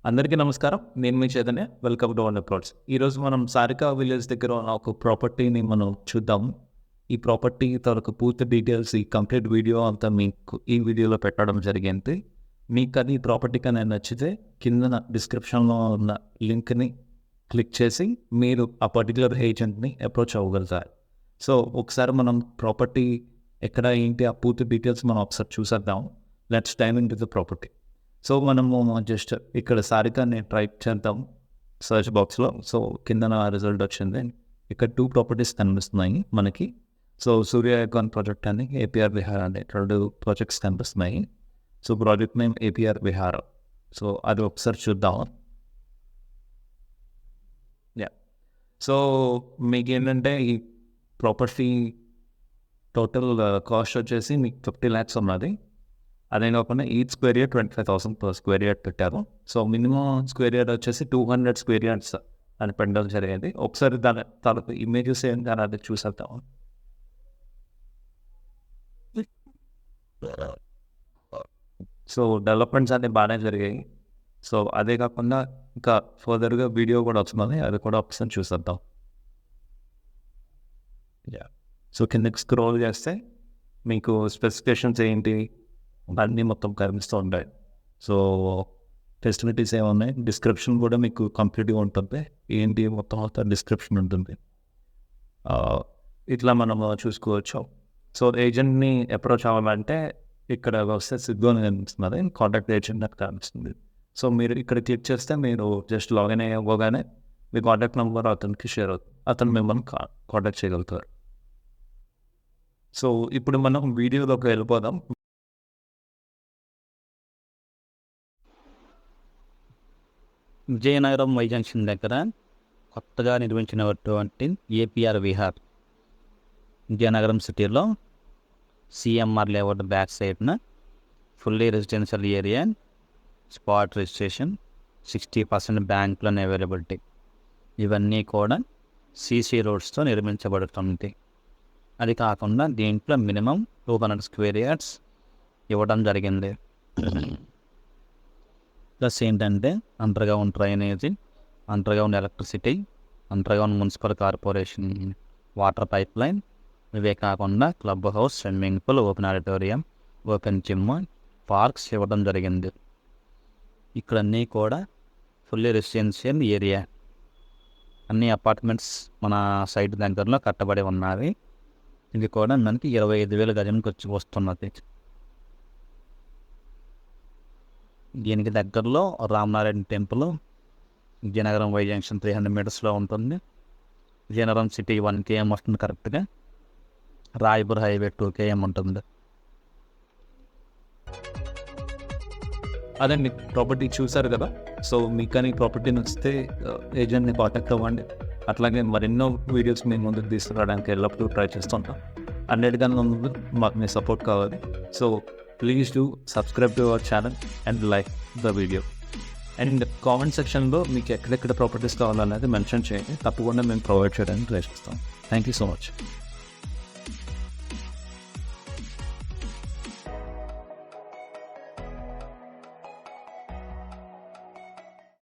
అందరికీ నమస్కారం. నేను మీ Chaitanya. Welcome to one approach. ఈరోజు మనం సారికా విలేజ్ దగ్గర ఉన్న ఒక ప్రాపర్టీని మనం చూద్దాం. ఈ ప్రాపర్టీ తాలూకు పూర్తి డీటెయిల్స్, ఈ కంప్లీట్ వీడియో అంతా మీకు ఈ వీడియోలో పెట్టడం జరిగింది. మీకు అది ఈ ప్రాపర్టీ కానీ నచ్చితే కింద డిస్క్రిప్షన్లో ఉన్న లింక్ని క్లిక్ చేసి మీరు ఆ పర్టికులర్ ఏజెంట్ని అప్రోచ్ అవ్వగలుగుతారు. సో ఒకసారి మనం ప్రాపర్టీ ఎక్కడ ఏంటి ఆ పూర్తి డీటెయిల్స్ మనం ఒకసారి చూసేద్దాం. Let's time in to the property. So మనము జస్ట్ ఇక్కడ సారికాని టైప్ చేద్దాం సర్చ్ బాక్స్లో. సో కింద రిజల్ట్ వచ్చింది. ఇక్కడ 2 ప్రాపర్టీస్ కనిపిస్తున్నాయి మనకి. సో సూర్య ఐకాన్ ప్రాజెక్ట్ అని ఏపీఆర్ విహార్ అనే 2 ప్రాజెక్ట్స్ కనిపిస్తున్నాయి. So project name APR Vihar. So అది ఒకసారి చూద్దాం. సో మీకు ఏంటంటే ఈ ప్రాపర్టీ టోటల్ కాస్ట్ వచ్చేసి మీకు 50 lakhs ఉన్నది. అదే కాకుండా each square yard 25,000 per square yard పెట్టారు. సో మినిమం స్క్వేర్ యార్డ్ వచ్చేసి 200 స్క్వేర్ యార్డ్స్ అని పెట్టడం జరిగింది. ఒకసారి దాని తర్వాత ఇమేజెస్ ఏంటి అని అది చూసేద్దాం. సో డెవలప్మెంట్స్ అన్నీ బాగానే జరిగాయి. సో అదే కాకుండా ఇంకా ఫర్దర్గా వీడియో కూడా వస్తున్నది, అది కూడా ఒకసారి చూసేద్దాం. సో కిందకి స్క్రోల్ చేస్తే మీకు స్పెసిఫికేషన్స్ ఏంటి అన్నీ మొత్తం కనిపిస్తూ ఉంటాయి. సో ఫెసిలిటీస్ ఏమున్నాయి, డిస్క్రిప్షన్ కూడా మీకు కంప్లీట్గా ఉంటుంది. ఏంటి మొత్తం డిస్క్రిప్షన్ ఉంటుంది. ఇట్లా మనం చూసుకోవచ్చు. సో ఏజెంట్ని అప్రోచ్ అవ్వాలంటే ఇక్కడ వస్తే సిద్ధు అని కనిపిస్తున్నది, కాంటాక్ట్ ఏజెంట్ అని కనిపిస్తుంది. సో మీరు ఇక్కడ క్లిక్ చేస్తే మీరు జస్ట్ లాగిన్ అవ్వగానే మీ కాంటాక్ట్ నెంబర్ అతనికి షేర్ అవుతుంది. అతను మిమ్మల్ని కాంటాక్ట్ చేయగలుగుతారు. సో ఇప్పుడు మనం వీడియోలోకి వెళ్ళిపోదాం. విజయనగరం వై జంక్షన్ దగ్గర కొత్తగా నిర్మించినటువంటి ఏపీఆర్ విహార్ విజయనగరం సిటీలో సిఎంఆర్ లేఅవుట్ బ్యాక్ సైడ్న fully residential area, spot registration, 60% bank loan availability, ఇవన్నీ కూడా సీసీ రోడ్స్తో నిర్మించబడుతుంది. అది కాకుండా దీంట్లో మినిమం 200 స్క్వేర్ యార్డ్స్ ఇవ్వడం జరిగింది. ప్లస్ ఏంటంటే underground drainage, underground electricity, underground municipal corporation water pipe line, ఇవే కాకుండా club house, swimming pool, open auditorium, open gym, parks ఇవ్వడం జరిగింది. ఇక్కడన్నీ కూడా ఫుల్లీ రెసిడెన్షియల్ ఏరియా. అన్ని అపార్ట్మెంట్స్ మన సైట్ దగ్గరలో కట్టబడి ఉన్నాయి. ఇది కూడా మనకి 25,000 గజంకి వస్తున్నది. దీనికి దగ్గరలో Ramanarayana temple Vizianagaram Y junction 300 మీటర్స్లో ఉంటుంది. విజయనగరం సిటీ 1 km వస్తుంది కరెక్ట్గా. రాయపూర్ హైవే 2 km ఉంటుంది. అదండి ప్రాపర్టీ చూసారు కదా. సో మీకు కానీ ప్రాపర్టీ నచ్చితే ఏజెంట్ని కాంటాక్ట్ అవ్వండి. అట్లాగే మరెన్నో వీడియోస్ మేము ముందుకు తీసుకురావడానికి ఎల్లప్పుడూ ట్రై చేస్తుంటాం. అన్నిటికన్నా ముందు మాకు మీ సపోర్ట్ కావాలి. So please do subscribe to our channel and like the video. And comment సెక్షన్లో మీకు ఎక్కడెక్కడ ప్రాపర్టీస్ కావాలనేది మెన్షన్ చేయండి. తప్పకుండా మేము ప్రొవైడ్ చేయడానికి ట్రై చేస్తాం. Thank you so much.